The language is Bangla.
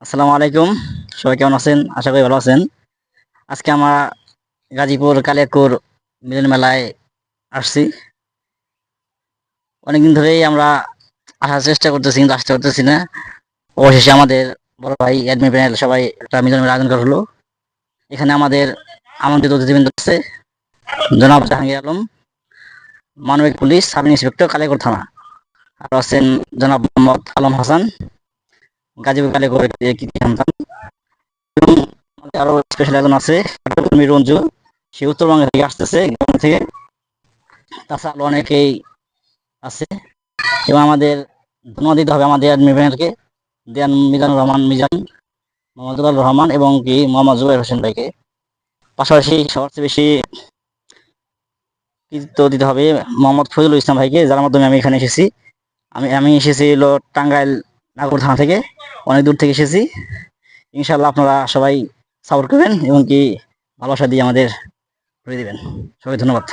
আসসালামু আলাইকুম। সবাই কেমন আছেন? আশা করি ভালো আছেন। আজকে আমরা গাজীপুর কালিয়াকৈর মিলন মেলায় আসছি। অনেকদিন ধরেই আমরা আসার চেষ্টা করতেছি, কিন্তু আসতে পারতেছি না। অবশেষে আমাদের বড় ভাই অ্যাডমিন প্যানেল সবাই একটা মিলন মেলা আয়োজন করা হলো। এখানে আমাদের আমন্ত্রিত অতিথিবৃন্দ আছে জনাব জাহাঙ্গীর আলম, মানবিক পুলিশ সাব ইন্সপেক্টর কালিয়াকৈর থানা। আর আছেন জনাব মোহাম্মদ আলম হাসান, গাজীপুর কালিয়াকৈর কৃতি সন্তান। এবং আরো স্পেশাল একজন আছে রঞ্জু, সে উত্তরবঙ্গ থেকে আসতেছে, গ্রাম থেকে। তাছাড়া আরো অনেকেই আছে। এবং আমাদের ধন্যবাদ দিতে হবে আমাদের অ্যাডমিনকে, দেয়ান মিজানুর রহমান মিজান, মোহাম্মদুল্লাহ রহমান এবং কি মোহাম্মদ জুবাইর হোসেন ভাইকে। পাশাপাশি সবচেয়ে বেশি কৃতিত্ব দিতে হবে মোহাম্মদ ফজলুল ইসলাম ভাইকে, যার মাধ্যমে আমি এখানে এসেছি। আমি এসেছি হলো টাঙ্গাইল নাগর থানা থেকে, অনেক দূর থেকে এসেছি। ইনশাল্লাহ আপনারা সবাই সাপোর্ট করবেন এবং কি ভালোবাসা দিয়ে আমাদের করে দিবেন। সবাই ধন্যবাদ।